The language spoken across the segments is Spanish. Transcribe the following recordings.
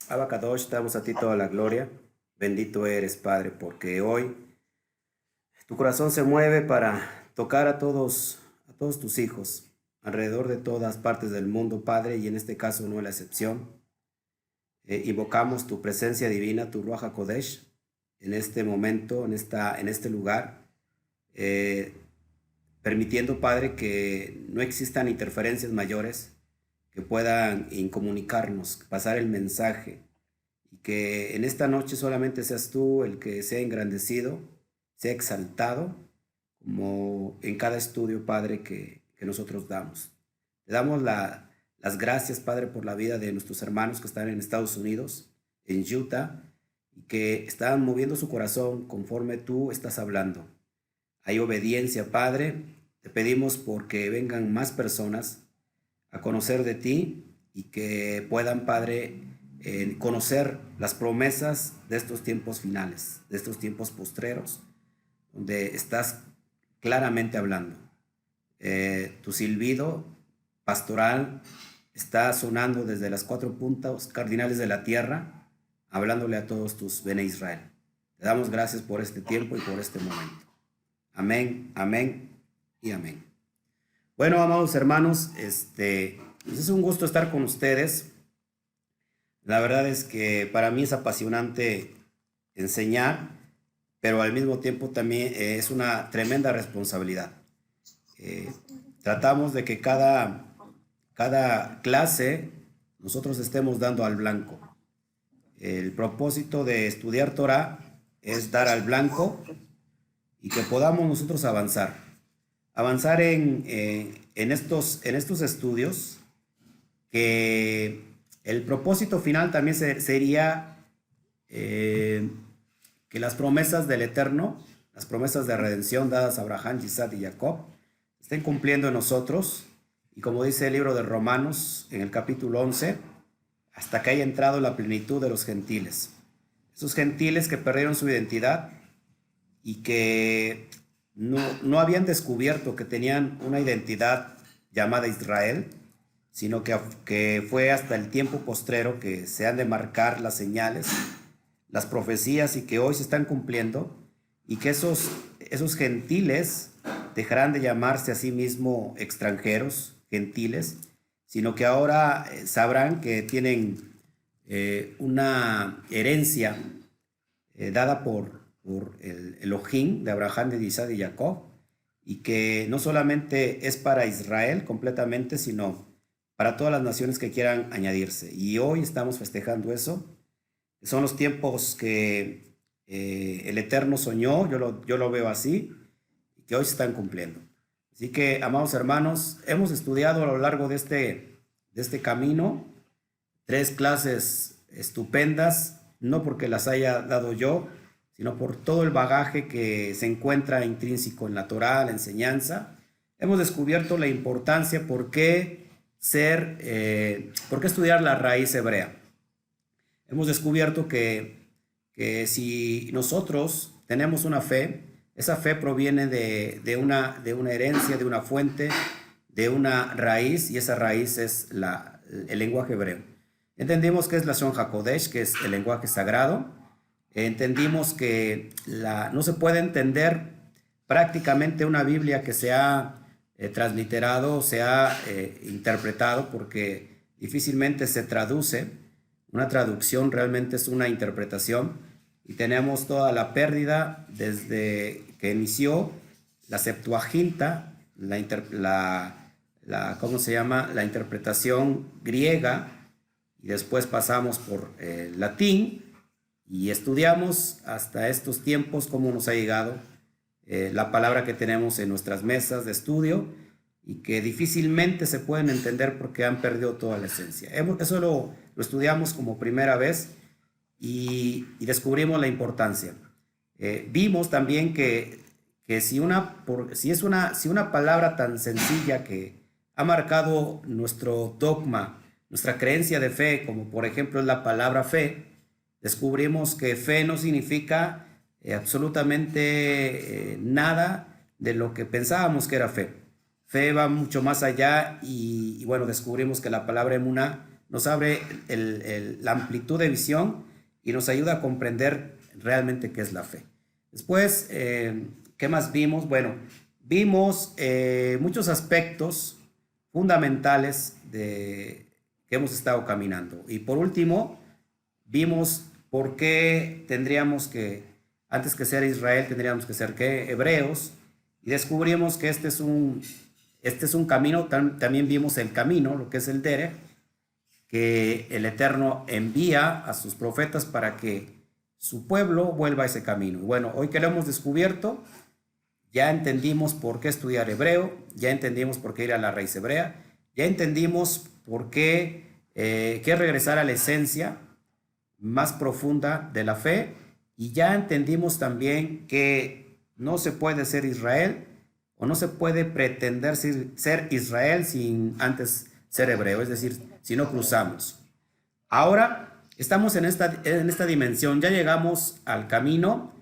Abacadosh, damos a ti toda la gloria. Bendito eres, Padre, porque hoy tu corazón se mueve para tocar a todos tus hijos, alrededor de todas partes del mundo, Padre, y en este caso no es la excepción. Invocamos tu presencia divina, tu Ruach HaKodesh, en este momento, en este lugar, eh, permitiendo, Padre, que no existan interferencias mayores que puedan incomunicarnos, pasar el mensaje, y que en esta noche solamente seas tú el que sea engrandecido, sea exaltado, como en cada estudio, Padre, que nosotros damos. Te damos las gracias, Padre, por la vida de nuestros hermanos que están en Estados Unidos, en Utah, y que están moviendo su corazón conforme tú estás hablando. Hay obediencia, Padre. Te pedimos porque vengan más personas a conocer de ti y que puedan, Padre, conocer las promesas de estos tiempos finales, de estos tiempos postreros, donde estás claramente hablando. Tu silbido pastoral está sonando desde las cuatro puntas cardinales de la tierra, hablándole a todos tus Bene Israel. Te damos gracias por este tiempo y por este momento. Amén, amén y amén. Bueno, amados hermanos, pues es un gusto estar con ustedes. La verdad es que para mí es apasionante enseñar, pero al mismo tiempo también es una tremenda responsabilidad. Eh, Tratamos de que cada clase nosotros estemos dando al blanco. El propósito de estudiar Torah es dar al blanco y que podamos nosotros avanzar. Avanzar en estos estudios, que el propósito final también sería que las promesas del Eterno, las promesas de redención dadas a Abraham, Isaac y Jacob, estén cumpliendo en nosotros. Y como dice el libro de Romanos en el capítulo 11, hasta que haya entrado la plenitud de los gentiles. Esos gentiles que perdieron su identidad y que no habían descubierto que tenían una identidad llamada Israel, sino que fue hasta el tiempo postrero que se han de marcar las señales, las profecías, y que hoy se están cumpliendo, y que esos gentiles dejarán de llamarse a sí mismos extranjeros, gentiles, sino que ahora sabrán que tienen una herencia dada por el Elohim de Abraham, de Isaac y Jacob, y que no solamente es para Israel completamente, sino para todas las naciones que quieran añadirse. Y hoy estamos festejando eso. Son los tiempos que el Eterno soñó, yo lo veo así, y que hoy se están cumpliendo. Así que, amados hermanos, hemos estudiado a lo largo de este camino 3 clases estupendas, no porque las haya dado yo, sino por todo el bagaje que se encuentra intrínseco en la Torá, la enseñanza. Hemos descubierto la importancia, por qué estudiar la raíz hebrea. Hemos descubierto que si nosotros tenemos una fe, esa fe proviene de una herencia, de una fuente, de una raíz, y esa raíz es el lenguaje hebreo. Entendimos que es la Lashon HaKodesh, que es el lenguaje sagrado. Entendimos que no se puede entender prácticamente una Biblia que se ha transliterado, se ha interpretado, porque difícilmente se traduce. Una traducción realmente es una interpretación, y tenemos toda la pérdida desde que inició la Septuaginta, ¿cómo se llama? La interpretación griega, y después pasamos por el latín, y estudiamos hasta estos tiempos cómo nos ha llegado la palabra que tenemos en nuestras mesas de estudio, y que difícilmente se pueden entender porque han perdido toda la esencia. Eso lo estudiamos como primera vez, y descubrimos la importancia. Vimos también que si una palabra tan sencilla que ha marcado nuestro dogma, nuestra creencia de fe, como por ejemplo es la palabra fe, descubrimos que fe no significa absolutamente nada de lo que pensábamos que era fe. Fe va mucho más allá, y bueno, descubrimos que la palabra emuná nos abre la amplitud de visión y nos ayuda a comprender realmente qué es la fe. Después, ¿qué más vimos? Bueno, vimos muchos aspectos fundamentales que hemos estado caminando. Y por último, vimos por qué tendríamos que, antes que ser Israel, tendríamos que ser ¿qué? Hebreos. Y descubrimos que este es un camino. También vimos el camino, lo que es el Derech, que el Eterno envía a sus profetas para que su pueblo vuelva a ese camino. Y bueno, hoy que lo hemos descubierto, ya entendimos por qué estudiar hebreo, ya entendimos por qué ir a la raíz hebrea, ya entendimos por qué regresar a la esencia más profunda de la fe, y ya entendimos también que no se puede ser Israel o no se puede pretender ser Israel sin antes ser hebreo, es decir, si no cruzamos. Ahora estamos en esta dimensión, ya llegamos al camino,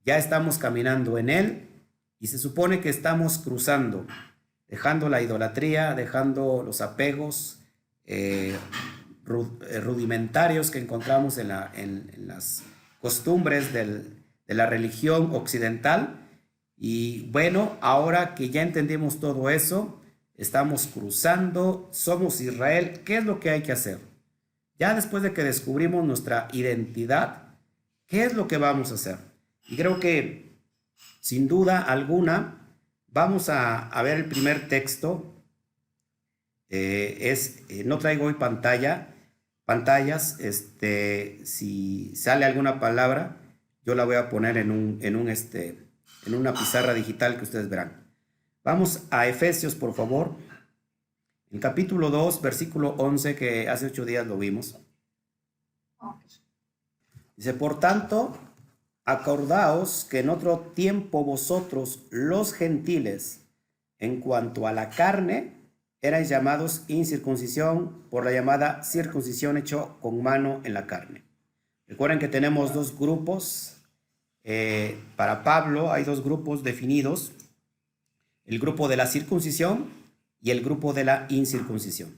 ya estamos caminando en él y se supone que estamos cruzando, dejando la idolatría, dejando los apegos rudimentarios que encontramos en las costumbres de la religión occidental. Y bueno, ahora que ya entendimos todo eso, estamos cruzando, somos Israel. ¿Qué es lo que hay que hacer? Ya después de que descubrimos nuestra identidad, ¿qué es lo que vamos a hacer? Y creo que, sin duda alguna, vamos a ver el primer texto. No traigo hoy pantallas. Si sale alguna palabra, yo la voy a poner en una pizarra digital que ustedes verán. Vamos a Efesios, por favor. El capítulo 2, versículo 11, que hace 8 días lo vimos. Dice, por tanto, acordaos que en otro tiempo vosotros, los gentiles, en cuanto a la carne, erais llamados incircuncisión por la llamada circuncisión hecho con mano en la carne. Recuerden que tenemos dos grupos. Para Pablo hay dos grupos definidos: el grupo de la circuncisión y el grupo de la incircuncisión.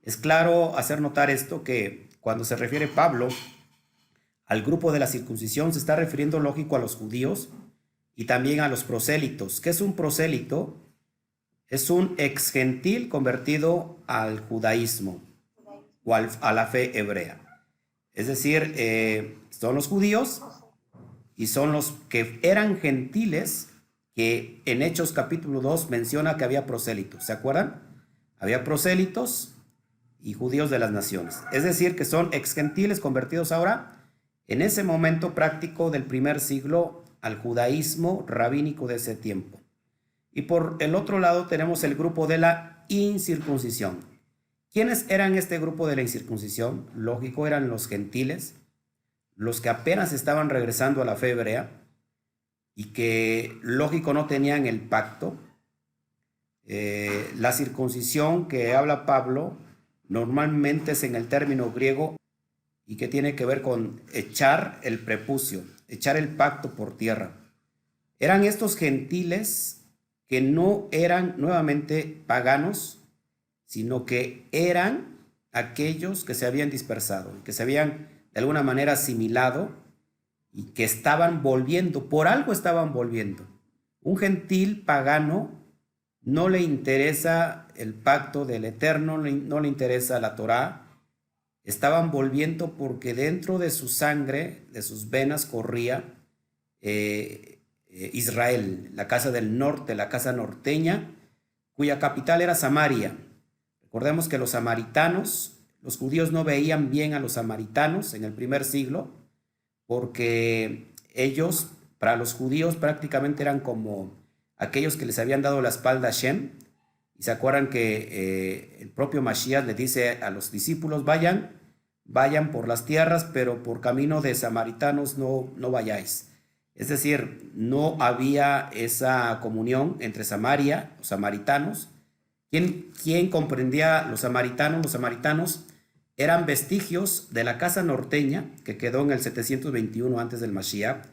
Es claro hacer notar esto, que cuando se refiere Pablo al grupo de la circuncisión, se está refiriendo, lógico, a los judíos y también a los prosélitos. ¿Qué es un prosélito? Es un ex gentil convertido al judaísmo o a la fe hebrea. Es decir, son los judíos y son los que eran gentiles, que en Hechos capítulo 2 menciona que había prosélitos. ¿Se acuerdan? Había prosélitos y judíos de las naciones. Es decir, que son ex gentiles convertidos ahora, en ese momento práctico del primer siglo, al judaísmo rabínico de ese tiempo. Y por el otro lado tenemos el grupo de la incircuncisión. ¿Quiénes eran este grupo de la incircuncisión? Lógico, eran los gentiles, los que apenas estaban regresando a la fe hebrea y que, lógico, no tenían el pacto. La circuncisión que habla Pablo normalmente es en el término griego y que tiene que ver con echar el prepucio, echar el pacto por tierra. Eran estos gentiles que no eran nuevamente paganos, sino que eran aquellos que se habían dispersado, que se habían de alguna manera asimilado y que estaban volviendo, por algo estaban volviendo. Un gentil pagano no le interesa el pacto del Eterno, no le interesa la Torá. Estaban volviendo porque dentro de su sangre, de sus venas, corría Israel, la casa del norte, la casa norteña, cuya capital era Samaria. Recordemos que los samaritanos, los judíos no veían bien a los samaritanos en el primer siglo, porque ellos, para los judíos, prácticamente eran como aquellos que les habían dado la espalda a Shem. Y se acuerdan que el propio Mashiach le dice a los discípulos, vayan por las tierras, pero por camino de samaritanos no vayáis. Es decir, no había esa comunión entre Samaria, los samaritanos. ¿Quién comprendía los samaritanos? Los samaritanos eran vestigios de la casa norteña que quedó en el 721 antes del Mashiach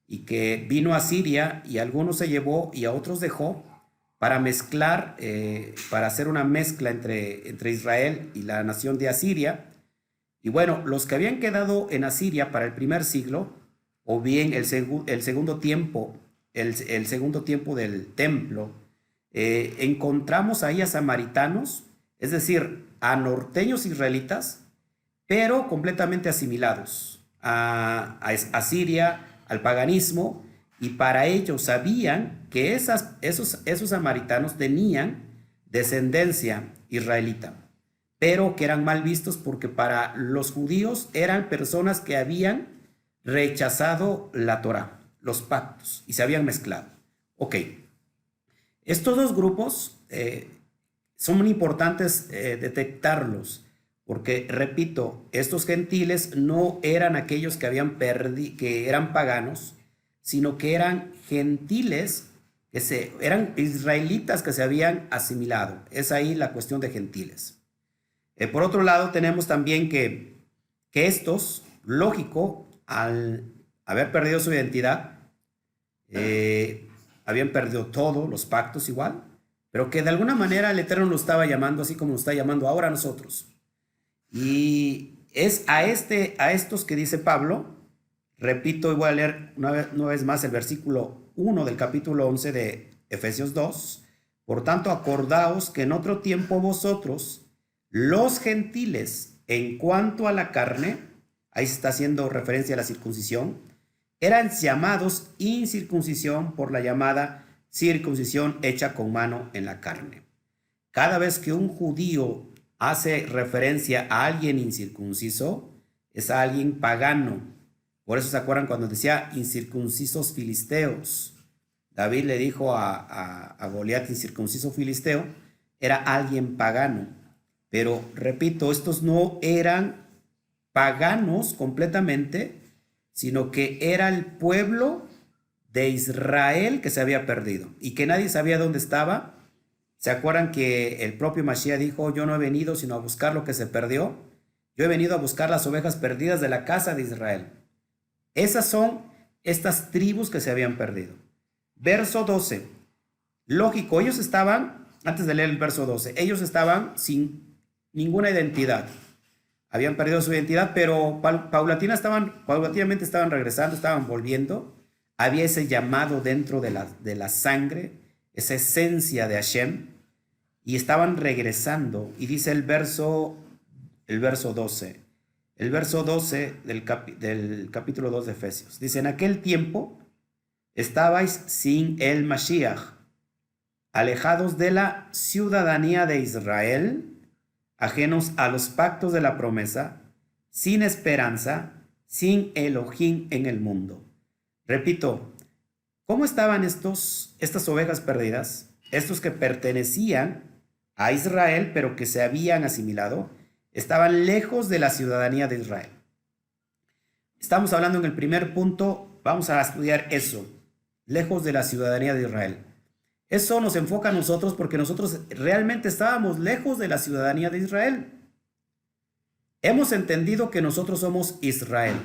y que vino a Siria, y a algunos se llevó y a otros dejó para mezclar, para hacer una mezcla entre Israel y la nación de Asiria. Y bueno, los que habían quedado en Asiria para el primer siglo, o bien el segundo tiempo, el segundo tiempo del templo, encontramos ahí a samaritanos, es decir, a norteños israelitas, pero completamente asimilados a Siria, al paganismo, y para ellos sabían que esos samaritanos tenían descendencia israelita, pero que eran mal vistos porque para los judíos eran personas que habían rechazado la Torá, los pactos, y se habían mezclado. Ok, estos dos grupos son muy importantes detectarlos, porque, repito, estos gentiles no eran aquellos que eran paganos, sino que eran gentiles, eran israelitas que se habían asimilado. Es ahí la cuestión de gentiles. Por otro lado, tenemos también que estos, lógico, al haber perdido su identidad, habían perdido todo, los pactos igual, pero que de alguna manera el Eterno lo estaba llamando, así como lo está llamando ahora a nosotros. Y es a estos que dice Pablo, repito, y voy a leer una vez más el versículo 1 del capítulo 11 de Efesios 2. Por tanto, acordaos que en otro tiempo vosotros, los gentiles, en cuanto a la carne, ahí se está haciendo referencia a la circuncisión, eran llamados incircuncisión por la llamada circuncisión hecha con mano en la carne. Cada vez que un judío hace referencia a alguien incircunciso, es a alguien pagano. Por eso se acuerdan cuando decía incircuncisos filisteos. David le dijo a Goliat, incircunciso filisteo, era alguien pagano. Pero repito, estos no eran paganos completamente, sino que era el pueblo de Israel que se había perdido y que nadie sabía dónde estaba. ¿Se acuerdan que el propio Mashiach dijo, yo no he venido sino a buscar lo que se perdió? Yo he venido a buscar las ovejas perdidas de la casa de Israel. Esas son estas tribus que se habían perdido. Verso 12. Lógico, ellos estaban, antes de leer el verso 12, ellos estaban sin ninguna identidad. Habían perdido su identidad, pero paulatinamente estaban regresando, estaban volviendo. Había ese llamado dentro de la sangre, esa esencia de Hashem, y estaban regresando. Y dice el verso 12. El verso 12 del capítulo 2 de Efesios. Dice, en aquel tiempo estabais sin el Mashiach, alejados de la ciudadanía de Israel, ajenos a los pactos de la promesa, sin esperanza, sin Elohim en el mundo. Repito, ¿cómo estaban estas ovejas perdidas? Estos que pertenecían a Israel, pero que se habían asimilado, estaban lejos de la ciudadanía de Israel. Estamos hablando en el primer punto, vamos a estudiar eso, lejos de la ciudadanía de Israel. Eso nos enfoca a nosotros porque nosotros realmente estábamos lejos de la ciudadanía de Israel. Hemos entendido que nosotros somos Israel,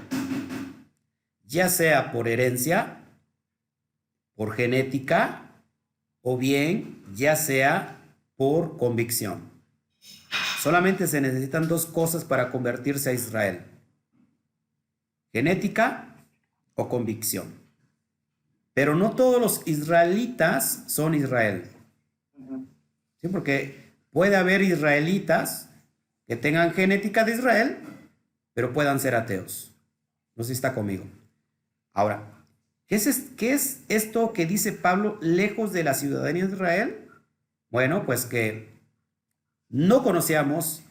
ya sea por herencia, por genética, o bien ya sea por convicción. Solamente se necesitan dos cosas para convertirse a Israel: genética o convicción. Pero no todos los israelitas son Israel. ¿Sí? Porque puede haber israelitas que tengan genética de Israel, pero puedan ser ateos. No sé si está conmigo. Ahora, ¿qué es esto que dice Pablo, lejos de la ciudadanía de Israel? Bueno, pues que no conocíamos,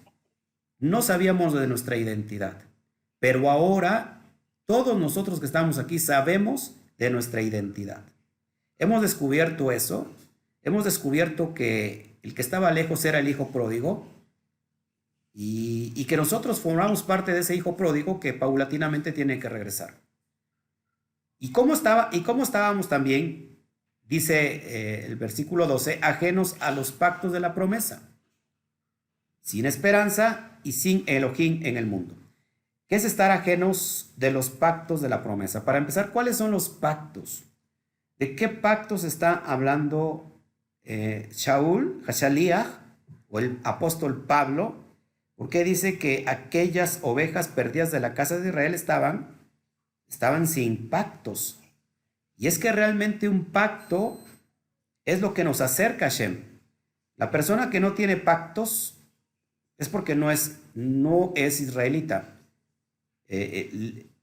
no sabíamos de nuestra identidad. Pero ahora, todos nosotros que estamos aquí sabemos de nuestra identidad. Hemos descubierto eso. Hemos descubierto que el que estaba lejos era el hijo pródigo y que nosotros formamos parte de ese hijo pródigo que paulatinamente tiene que regresar. ¿Y cómo estábamos también? Dice el versículo 12, ajenos a los pactos de la promesa, sin esperanza y sin Elohim en el mundo. ¿Qué es estar ajenos de los pactos de la promesa? Para empezar, ¿cuáles son los pactos? ¿De qué pactos está hablando Shaul, Hashaliah, o el apóstol Pablo, porque dice que aquellas ovejas perdidas de la casa de Israel estaban sin pactos. Y es que realmente un pacto es lo que nos acerca a Hashem. La persona que no tiene pactos es porque no es israelita.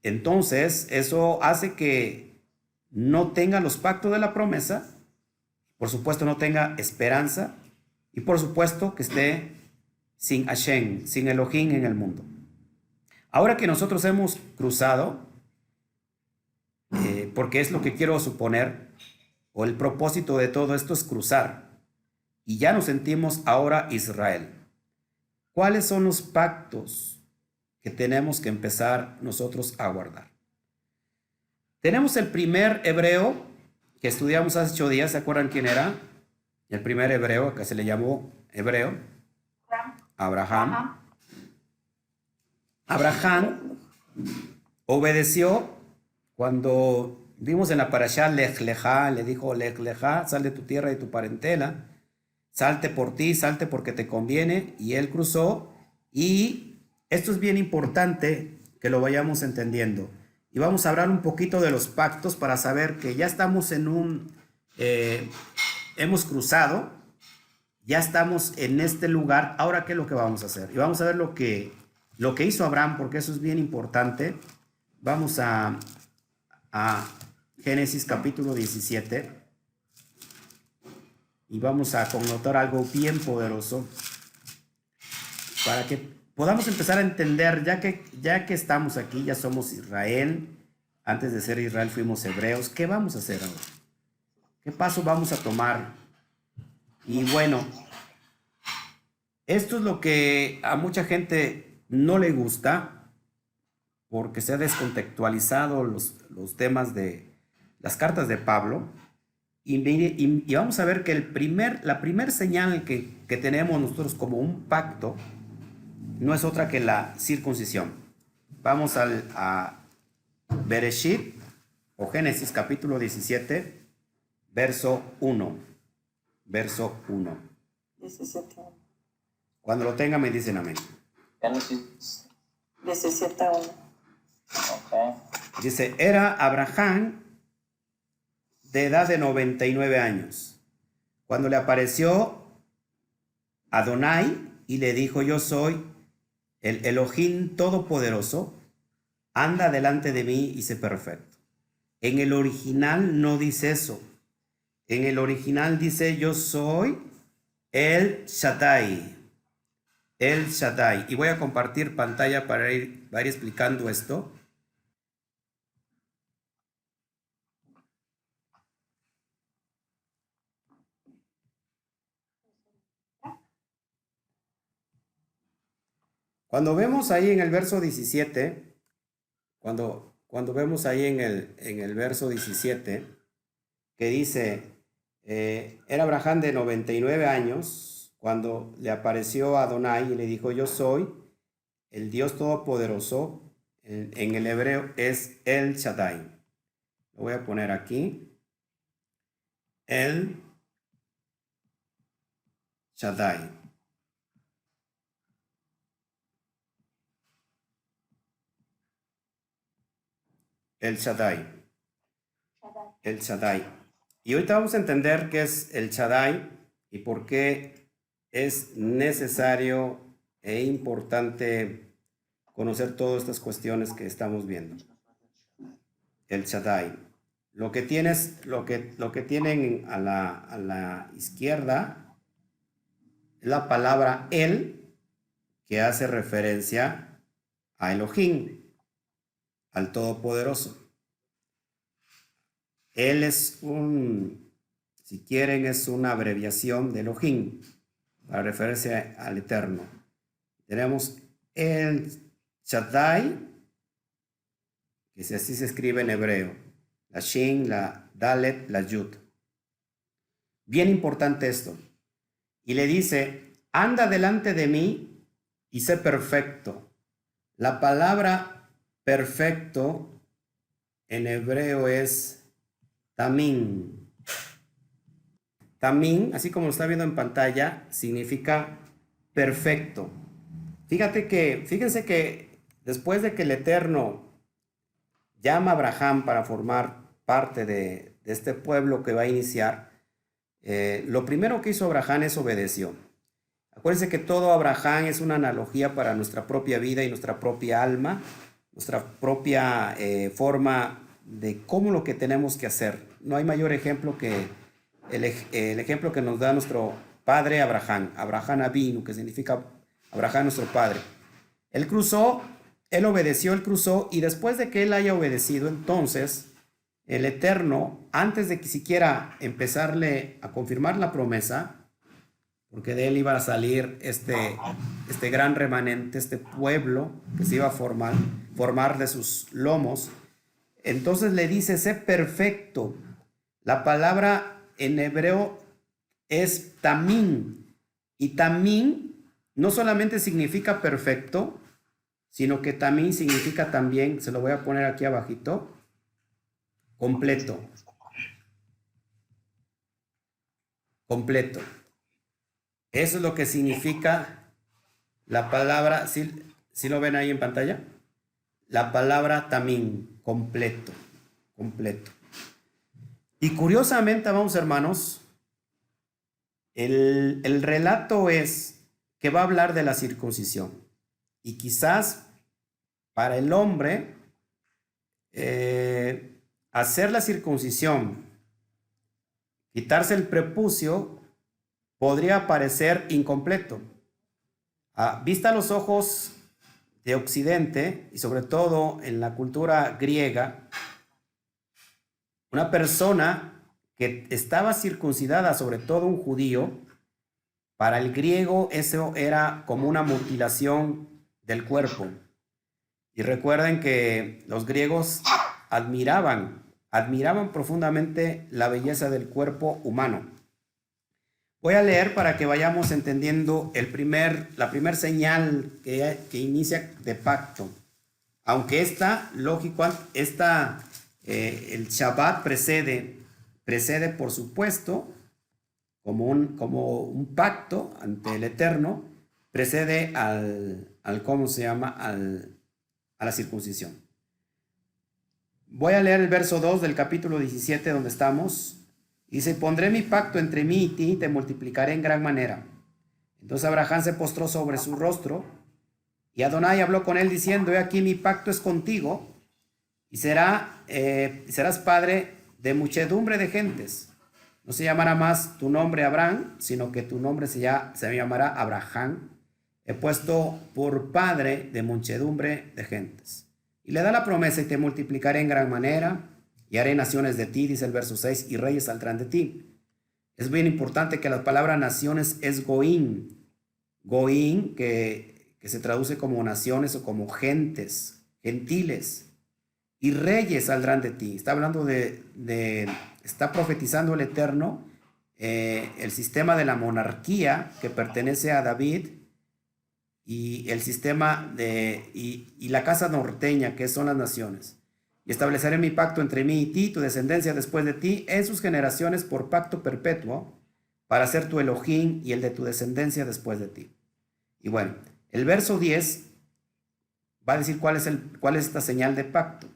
Entonces, eso hace que no tenga los pactos de la promesa, por supuesto no tenga esperanza y por supuesto que esté sin Hashem, sin Elohim en el mundo. Ahora que nosotros hemos cruzado, porque es lo que quiero suponer, o el propósito de todo esto es cruzar, y ya nos sentimos ahora Israel. ¿Cuáles son los pactos que tenemos que empezar nosotros a guardar? Tenemos el primer hebreo que estudiamos hace 8 días, ¿se acuerdan quién era? El primer hebreo, que se le llamó hebreo, Abraham. Abraham obedeció cuando vimos en la parashá Lech Lejá, le dijo Lech Lejá, sal de tu tierra y tu parentela, salte por ti, salte porque te conviene, y él cruzó, y esto es bien importante que lo vayamos entendiendo. Y vamos a hablar un poquito de los pactos para saber que ya estamos hemos cruzado, ya estamos en este lugar. Ahora, ¿qué es lo que vamos a hacer? Y vamos a ver lo que hizo Abraham, porque eso es bien importante. Vamos a Génesis capítulo 17 y vamos a connotar algo bien poderoso para que podamos empezar a entender, ya que estamos aquí, ya somos Israel. Antes de ser Israel fuimos hebreos. ¿Qué vamos a hacer ahora? ¿Qué paso vamos a tomar? Y bueno, esto es lo que a mucha gente no le gusta, porque se ha descontextualizado los temas de las cartas de Pablo. Y vamos a ver que la primer señal que tenemos nosotros como un pacto no es otra que la circuncisión. Vamos a Bereshit o Génesis capítulo 17, verso 1. Verso 1. 17. Cuando lo tengan me dicen amén. Génesis 17:1. Okay. Dice, era Abraham de edad de 99 años, cuando le apareció Adonai y le dijo, yo soy el Elohim Todopoderoso, anda delante de mí y sé perfecto. En el original no dice eso. En el original dice, yo soy el Shaddai. El Shaddai. Y voy a compartir pantalla para ir explicando esto. Cuando vemos ahí en el verso 17, cuando vemos ahí en el verso 17, que dice, era Abraham de 99 años, cuando le apareció a Adonai y le dijo, yo soy el Dios Todopoderoso, en el hebreo es el Shaddai. Lo voy a poner aquí. El Shaddai. El Shaddai. El Shaddai. Y ahorita vamos a entender qué es el Shaddai y por qué es necesario e importante conocer todas estas cuestiones que estamos viendo. El Shaddai. Lo que tienen a la izquierda es la palabra El, que hace referencia a Elohim, al Todopoderoso. Él es si quieren, es una abreviación de Elohim, para referirse al Eterno. Tenemos el Shaddai, que así se escribe en hebreo, la Shin, la Dalet, la Yud. Bien importante esto. Y le dice, anda delante de mí y sé perfecto. La palabra perfecto en hebreo es tamim. tamín, así como lo está viendo en pantalla, significa perfecto. Fíjense que después de que el Eterno llama a Abraham para formar parte de este pueblo que va a iniciar, lo primero que hizo Abraham es obedeció. Acuérdense que todo Abraham es una analogía para nuestra propia vida y nuestra propia alma, nuestra propia forma de cómo lo que tenemos que hacer. No hay mayor ejemplo que el ejemplo que nos da nuestro padre Abraham, Abraham Avinu, que significa Abraham nuestro padre. Él cruzó, él obedeció, él cruzó, y después de que él haya obedecido, entonces el Eterno, antes de que siquiera empezarle a confirmar la promesa, porque de él iba a salir este gran remanente, este pueblo que se iba a formar de sus lomos, entonces le dice, sé perfecto. La palabra en hebreo es tamín, y tamín no solamente significa perfecto, sino que tamín significa también, se lo voy a poner aquí abajito, completo. Completo. Eso es lo que significa la palabra, ¿sí lo ven ahí en pantalla? La palabra tamín, completo, completo. Y curiosamente, vamos hermanos, el relato es que va a hablar de la circuncisión. Y quizás para el hombre, hacer la circuncisión, quitarse el prepucio, podría parecer incompleto. Vista a los ojos de Occidente, y sobre todo en la cultura griega, una persona que estaba circuncidada, sobre todo un judío, para el griego eso era como una mutilación del cuerpo. Y recuerden que los griegos admiraban profundamente la belleza del cuerpo humano. Voy a leer para que vayamos entendiendo la primer señal que inicia de pacto. Aunque lógico, el Shabbat precede por supuesto, como un pacto ante el Eterno, precede ¿cómo se llama? A la circuncisión. Voy a leer el verso 2 del capítulo 17 donde estamos. Dice, pondré mi pacto entre mí y ti, y te multiplicaré en gran manera. Entonces Abraham se postró sobre su rostro, y Adonai habló con él diciendo, he aquí mi pacto es contigo, y serás padre de muchedumbre de gentes. No se llamará más tu nombre Abraham, sino que tu nombre se llamará Abraham. He puesto por padre de muchedumbre de gentes. Y le da la promesa, y te multiplicaré en gran manera, y haré naciones de ti, dice el verso 6, y reyes saldrán de ti. Es bien importante que la palabra naciones es goín. Goín, que se traduce como naciones o como gentes, gentiles. Y reyes saldrán de ti. Está hablando está profetizando el Eterno, el sistema de la monarquía que pertenece a David, y el sistema y la casa norteña, que son las naciones. Y estableceré mi pacto entre mí y ti, tu descendencia después de ti, en sus generaciones por pacto perpetuo, para ser tu Elohim y el de tu descendencia después de ti. Y bueno, el verso 10 va a decir cuál es esta señal de pacto.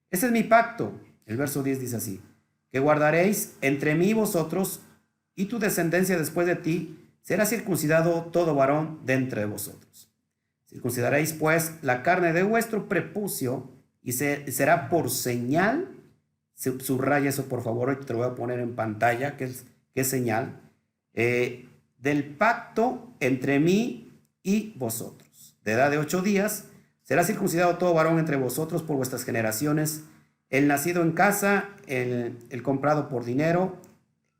Este es mi pacto. El verso 10 dice así, que guardaréis entre mí y vosotros, y tu descendencia después de ti, será circuncidado todo varón de entre vosotros. Circuncidaréis pues la carne de vuestro prepucio, y será por señal, subraya eso por favor, y te lo voy a poner en pantalla, que es señal, del pacto entre mí y vosotros. De edad de 8 días, será circuncidado todo varón entre vosotros por vuestras generaciones, el nacido en casa, el comprado por dinero,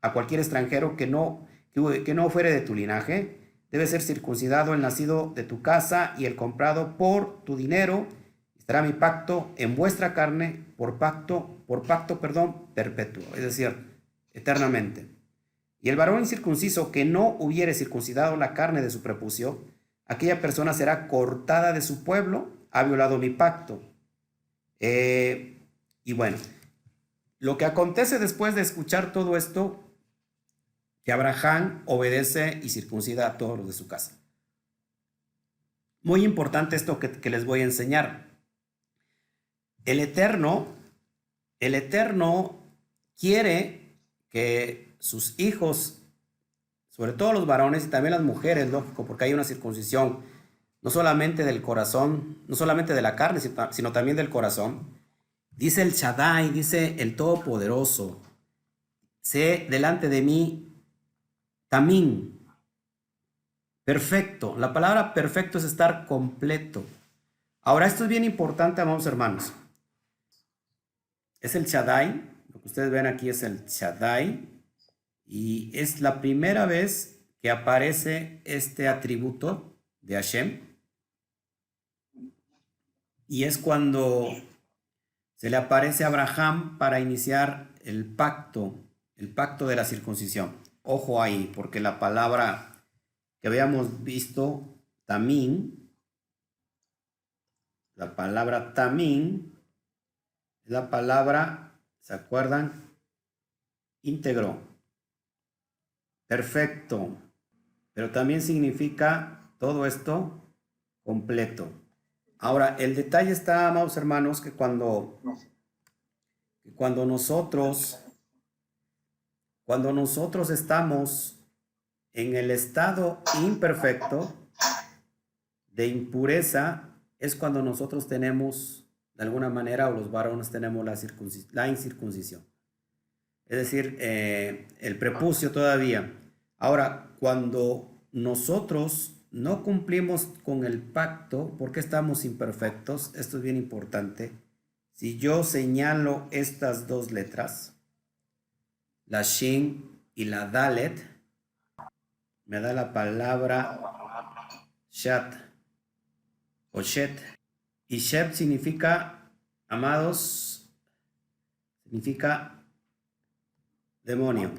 a cualquier extranjero que no fuere de tu linaje, debe ser circuncidado el nacido de tu casa y el comprado por tu dinero. Estará mi pacto en vuestra carne por pacto perpetuo, es decir, eternamente. Y el varón incircunciso que no hubiere circuncidado la carne de su prepucio, aquella persona será cortada de su pueblo, ha violado mi pacto. Y bueno, lo que acontece después de escuchar todo esto, que Abraham obedece y circuncida a todos los de su casa. Muy importante esto que les voy a enseñar. El Eterno quiere que sus hijos, sobre todo los varones y también las mujeres, lógico, porque hay una circuncisión, no solamente del corazón, no solamente de la carne, sino también del corazón. Dice el Shaddai, dice el Todopoderoso, sé delante de mí tamín, perfecto. La palabra perfecto es estar completo. Ahora, esto es bien importante, amados hermanos. Es el Shaddai, lo que ustedes ven aquí es el Shaddai, y es la primera vez que aparece este atributo de Hashem. Y es cuando se le aparece a Abraham para iniciar el pacto de la circuncisión. Ojo ahí, porque la palabra que habíamos visto, tamín, la palabra tamín, es la palabra, ¿se acuerdan? Íntegro, perfecto, pero también significa todo esto completo. Ahora, el detalle está, amados hermanos, que cuando nosotros estamos en el estado imperfecto de impureza, es cuando nosotros tenemos, de alguna manera, o los varones tenemos la incircuncisión. Es decir, el prepucio todavía. Ahora, cuando nosotros no cumplimos con el pacto, porque estamos imperfectos, esto es bien importante. Si yo señalo estas dos letras, la Shin y la Dalet, me da la palabra Shat o Shet. Y Shet significa, amados, significa demonio.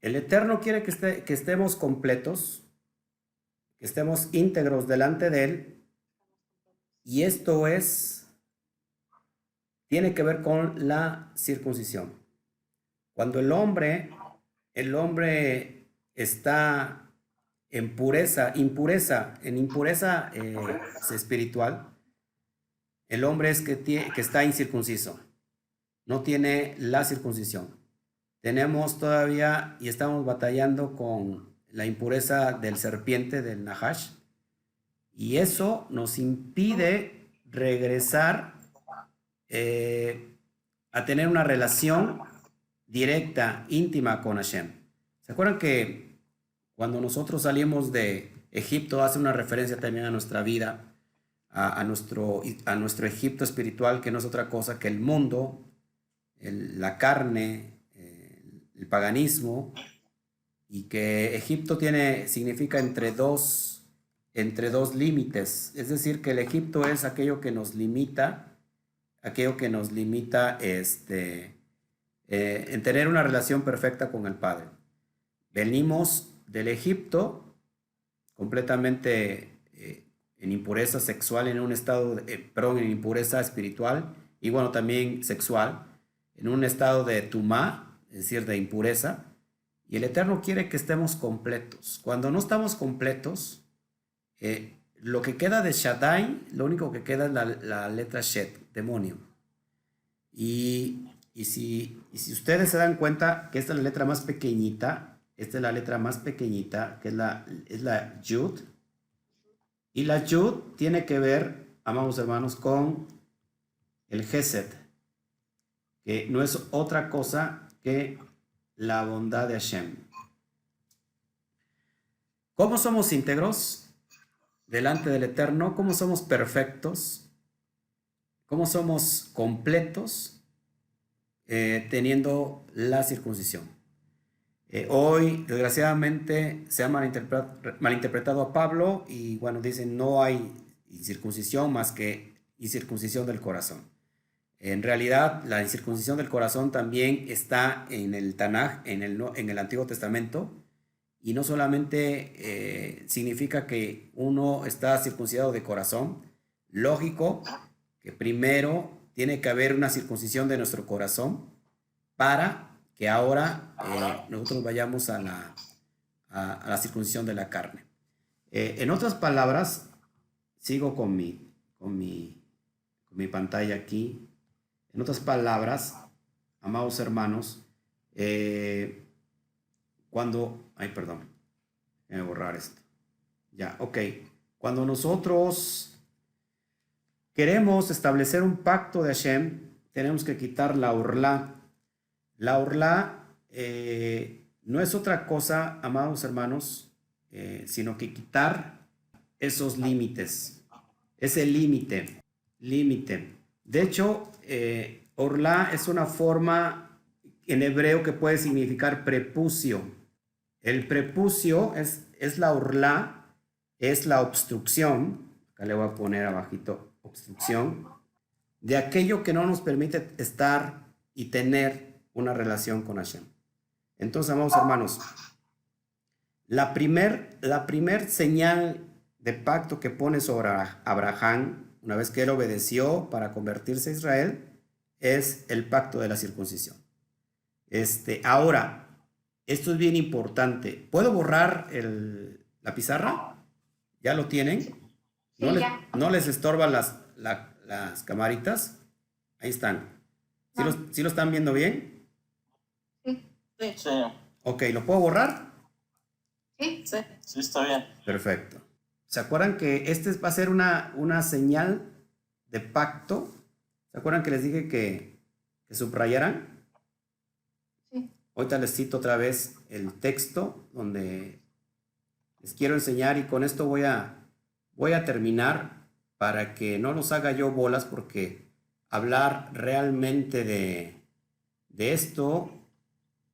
El Eterno quiere que estemos completos, que estemos íntegros delante de Él, y esto tiene que ver con la circuncisión. Cuando el hombre está en impureza espiritual, el hombre es que está incircunciso, no tiene la circuncisión. Tenemos todavía y estamos batallando con la impureza del serpiente, del Nahash, y eso nos impide regresar a tener una relación directa, íntima con Hashem. ¿Se acuerdan que cuando nosotros salimos de Egipto hace una referencia también a nuestra vida, a nuestro Egipto espiritual, que no es otra cosa que el mundo, la carne, el paganismo, y que Egipto significa entre dos límites, es decir, que el Egipto es aquello que nos limita en tener una relación perfecta con el Padre. Venimos del Egipto completamente en impureza sexual, en un estado, en impureza espiritual y bueno, también sexual, en un estado de tumá, es decir, de impureza, y el Eterno quiere que estemos completos. Cuando no estamos completos, lo que queda de Shaddai, lo único que queda es la letra Shet, demonio. Y si ustedes se dan cuenta que esta es la letra más pequeñita, que es la Yud, y la Yud tiene que ver, amados hermanos, con el Gesed, que no es otra cosa que la bondad de Hashem. ¿Cómo somos íntegros delante del Eterno? ¿Cómo somos perfectos? ¿Cómo somos completos teniendo la circuncisión? Hoy, desgraciadamente, se ha malinterpretado a Pablo y, bueno, dicen no hay incircuncisión más que incircuncisión del corazón. En realidad, la incircuncisión del corazón también está en el Tanaj, en el Antiguo Testamento, y no solamente significa que uno está circuncidado de corazón. Lógico que primero tiene que haber una circuncisión de nuestro corazón para que ahora nosotros vayamos a la circuncisión de la carne. En otras palabras, sigo con mi pantalla aquí. En otras palabras, amados hermanos, perdón, voy a borrar esto. Ya, ok. Cuando nosotros queremos establecer un pacto de Hashem, tenemos que quitar la orla. La orla no es otra cosa, amados hermanos, sino que quitar esos límites, ese límite. De hecho, orla es una forma en hebreo que puede significar prepucio. El prepucio es la orla, es la obstrucción, acá le voy a poner abajito, obstrucción, de aquello que no nos permite estar y tener una relación con Hashem. Entonces, amados hermanos, la primer señal de pacto que pone sobre Abraham, una vez que él obedeció para convertirse a Israel, es el pacto de la circuncisión. Ahora, esto es bien importante. ¿Puedo borrar la pizarra? ¿Ya lo tienen? ¿No les estorban las camaritas? Ahí están. ¿Sí lo están viendo bien? Sí. Ok, ¿lo puedo borrar? Sí, está bien. Perfecto. ¿Se acuerdan que va a ser una señal de pacto? ¿Se acuerdan que les dije que subrayaran? Sí. Ahorita les cito otra vez el texto donde les quiero enseñar, y con esto voy a terminar para que no los haga yo bolas, porque hablar realmente de esto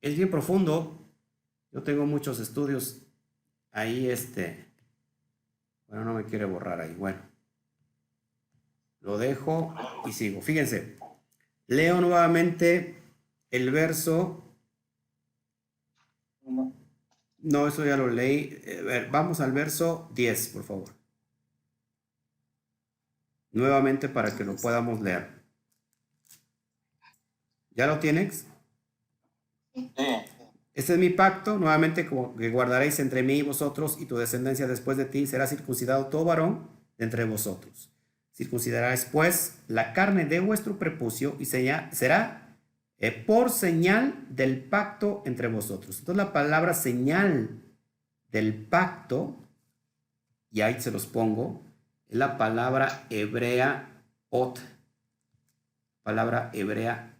es bien profundo. Yo tengo muchos estudios ahí, bueno, no me quiere borrar ahí. Bueno, lo dejo y sigo. Fíjense, leo nuevamente el verso. No, eso ya lo leí. A ver, vamos al verso 10, por favor. Nuevamente para que lo podamos leer. ¿Ya lo tienes? Sí. Este es mi pacto, nuevamente, que guardaréis entre mí y vosotros, y tu descendencia después de ti. Será circuncidado todo varón de entre vosotros. Circuncidaréis pues la carne de vuestro prepucio, y será por señal del pacto entre vosotros. Entonces la palabra señal del pacto, y ahí se los pongo, es la palabra hebrea ot. Palabra hebrea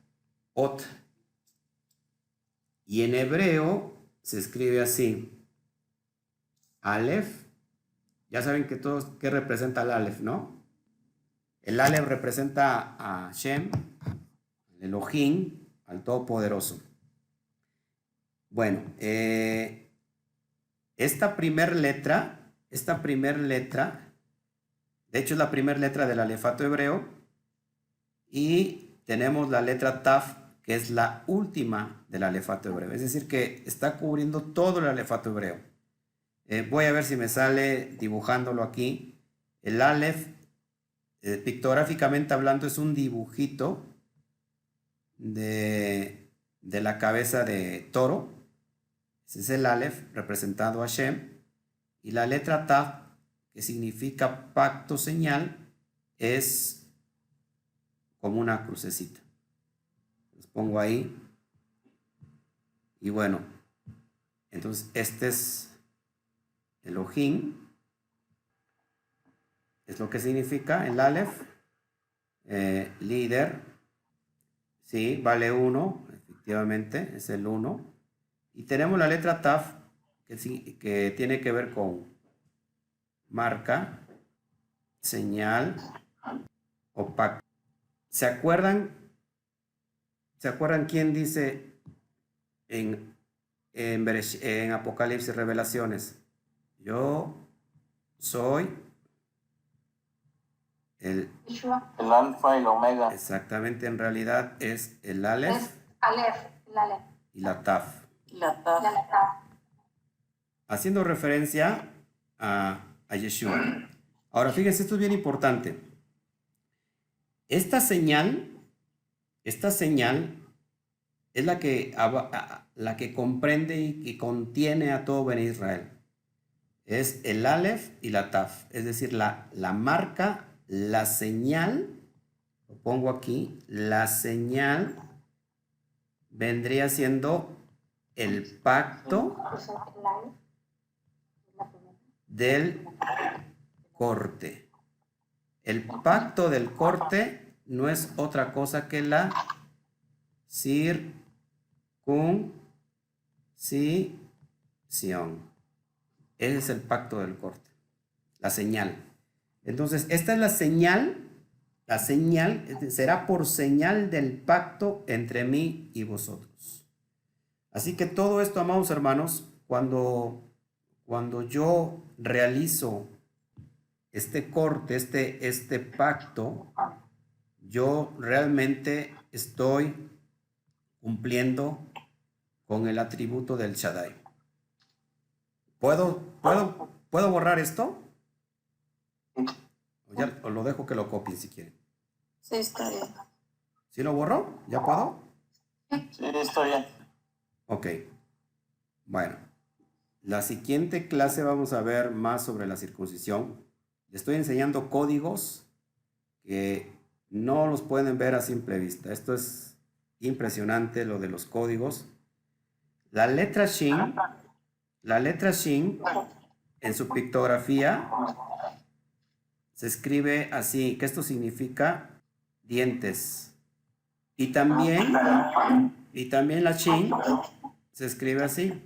ot. Y en hebreo se escribe así. Aleph. Ya saben que todos, ¿qué representa el Aleph, no? El Aleph representa a Shem, el Elohim, al Todopoderoso. Bueno, esta primer letra, de hecho es la primera letra del alefato hebreo, y tenemos la letra Taf, que es la última del alefato hebreo. Es decir, que está cubriendo todo el alefato hebreo. Voy a ver si me sale dibujándolo aquí. El Aleph, pictográficamente hablando, es un dibujito de la cabeza de toro. Ese es el Aleph, representado a Hashem. Y la letra Taf, que significa pacto, señal, es como una crucecita. Los pongo ahí. Y bueno, entonces este es Elohim. Es lo que significa el Aleph. Líder. Sí, vale 1, efectivamente, es el 1. Y tenemos la letra Taf, que tiene que ver con marca, señal o pacto. ¿Se acuerdan quién dice en Apocalipsis, Revelaciones? Yo soy el alfa y la omega. Exactamente, en realidad es el Aleph. Es Aleph, el Aleph. Y la Taf. La Taf. La Taf. Haciendo referencia a Yeshua. Ahora, fíjense, esto es bien importante. Esta señal es la que comprende y que contiene a todo Bene Israel. Es el Aleph y la Taf, es decir, la marca, la señal, lo pongo aquí, la señal vendría siendo el pacto Pues el alef es la primera. del corte. El pacto del corte no es otra cosa que la circuncisión. Ese es el pacto del corte, la señal. Entonces, esta es la señal será por señal del pacto entre mí y vosotros. Así que todo esto, amados hermanos, cuando yo realizo este corte, este pacto, yo realmente estoy cumpliendo con el atributo del Shaddai. ¿Puedo borrar esto? O lo dejo que lo copien si quieren. Sí, está bien. ¿Sí lo borro? ¿Ya puedo? Sí, está bien. Ok. Bueno, la siguiente clase vamos a ver más sobre la circuncisión. Les estoy enseñando códigos que no los pueden ver a simple vista. Esto es impresionante, lo de los códigos. La letra Shin en su pictografía se escribe así, que esto significa dientes. Y también la Shin se escribe así,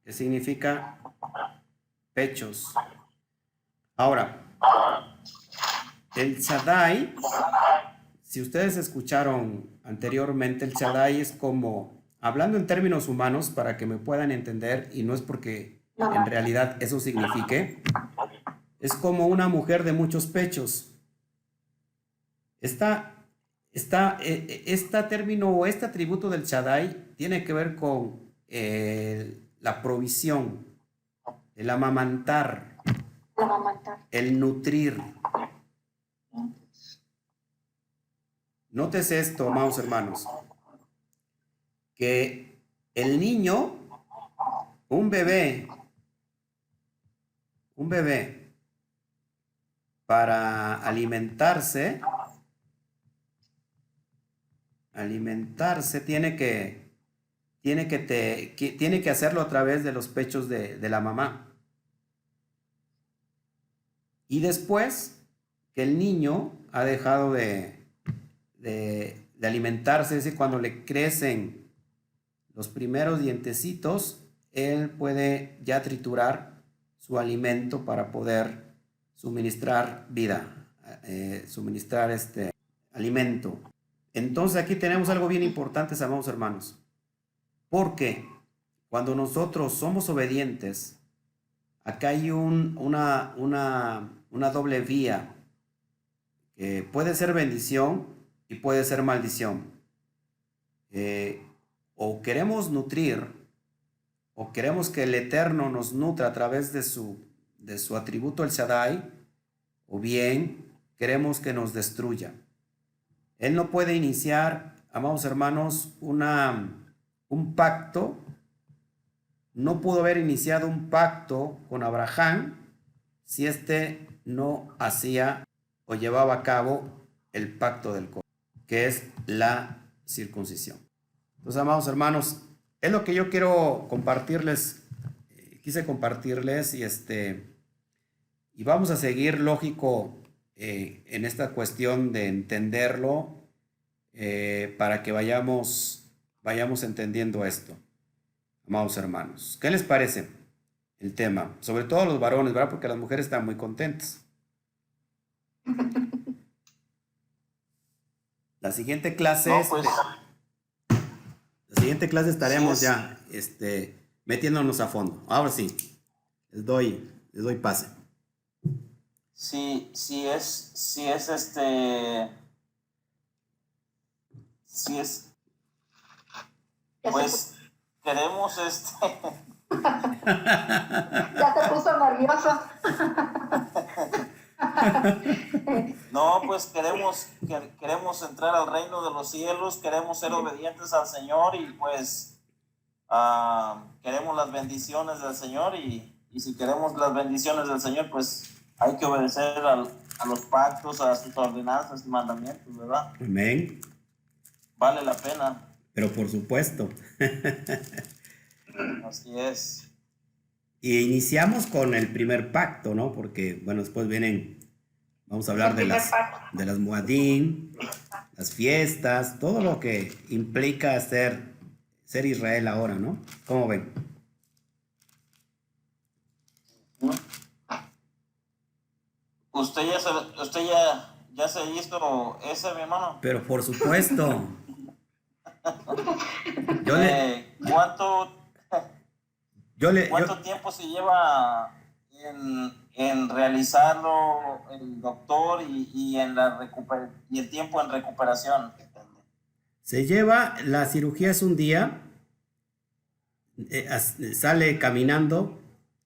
que significa pechos. Ahora, el Shaddai, si ustedes escucharon anteriormente, el Shaddai es como, hablando en términos humanos para que me puedan entender, y no es porque en realidad eso signifique, es como una mujer de muchos pechos. Este término o este atributo del Shaddai tiene que ver con la provisión, el amamantar, el nutrir. Nótese esto, amados hermanos, que el niño, un bebé, para alimentarse tiene que hacerlo a través de los pechos de la mamá. Y después que el niño ha dejado de alimentarse, es decir, cuando le crecen los primeros dientecitos, él puede ya triturar su alimento para poder suministrar vida, suministrar este alimento. Entonces aquí tenemos algo bien importante, amados hermanos, porque cuando nosotros somos obedientes, acá hay una doble vía, que puede ser bendición y puede ser maldición. O queremos nutrir, o queremos que el Eterno nos nutra a través de su atributo el Shaddai, o bien queremos que nos destruya. Él no puede iniciar, amados hermanos, un pacto. No pudo haber iniciado un pacto con Abraham si éste no hacía o llevaba a cabo el pacto del corte, que es la circuncisión. Entonces, amados hermanos, es lo que yo quiero compartirles, quise compartirles y vamos a seguir, lógico, en esta cuestión de entenderlo, para que vayamos entendiendo esto, amados hermanos. ¿Qué les parece el tema? Sobre todo los varones, ¿verdad? Porque las mujeres están muy contentas. La siguiente clase estaremos ya metiéndonos a fondo. Ahora sí, les doy pase. Si pues queremos Ya te puso nervioso. no, pues queremos queremos entrar al reino de los cielos, queremos ser obedientes al Señor y pues queremos las bendiciones del Señor y si queremos las bendiciones del Señor, pues hay que obedecer a los pactos, a sus ordenanzas y mandamientos, ¿verdad? Amén. Vale la pena. Pero por supuesto. Así es. Y iniciamos con el primer pacto, ¿no? Porque, bueno, después vamos a hablar de las Moadim, las fiestas, todo lo que implica ser Israel ahora, ¿no? ¿Cómo ven? ¿Usted ya se hizo ese, mi hermano? Pero por supuesto. ¿Cuánto tiempo se lleva en realizarlo el doctor y el tiempo en recuperación? Se lleva, la cirugía es un día, sale caminando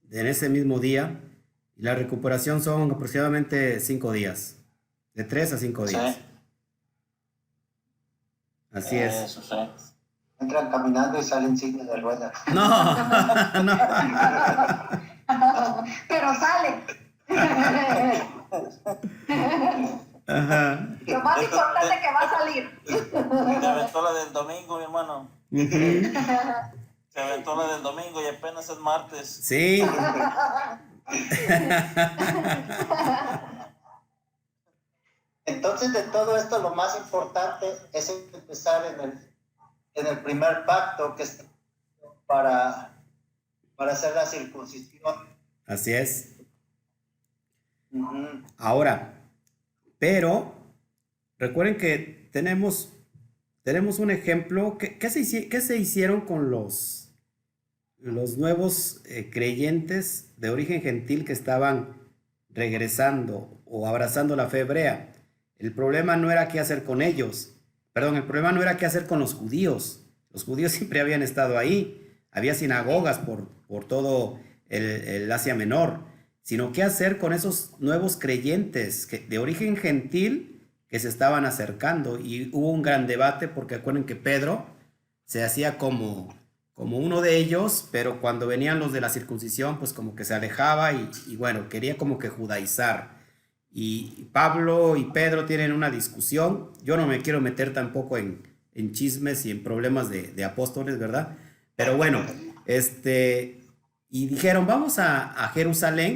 en ese mismo día y la recuperación son aproximadamente 5 días, de 3 a 5 días. Sí. Así es. Eso sí. Entran caminando y salen silla de ruedas. No, no. Pero sale. Ajá. Lo más importante es que va a salir. Se aventó la del domingo, mi hermano. Ujú. Se aventó la del domingo y apenas es martes. Sí. Entonces, de todo esto, lo más importante es empezar en el primer pacto, que es para hacer la circuncisión. Así es. Uh-huh. Ahora, pero recuerden que tenemos un ejemplo. ¿Qué se hicieron con los nuevos creyentes de origen gentil que estaban regresando o abrazando la fe hebrea? El problema no era qué hacer con ellos. Perdón, el problema no era qué hacer con los judíos. Los judíos siempre habían estado ahí. Había sinagogas por todo el Asia Menor. Sino qué hacer con esos nuevos creyentes de origen gentil que se estaban acercando. Y hubo un gran debate porque acuerden que Pedro se hacía como uno de ellos, pero cuando venían los de la circuncisión, pues como que se alejaba y bueno, quería como que judaizar. Y Pablo y Pedro tienen una discusión. Yo no me quiero meter tampoco en chismes y en problemas de apóstoles, ¿verdad? Pero bueno, y dijeron, vamos a Jerusalén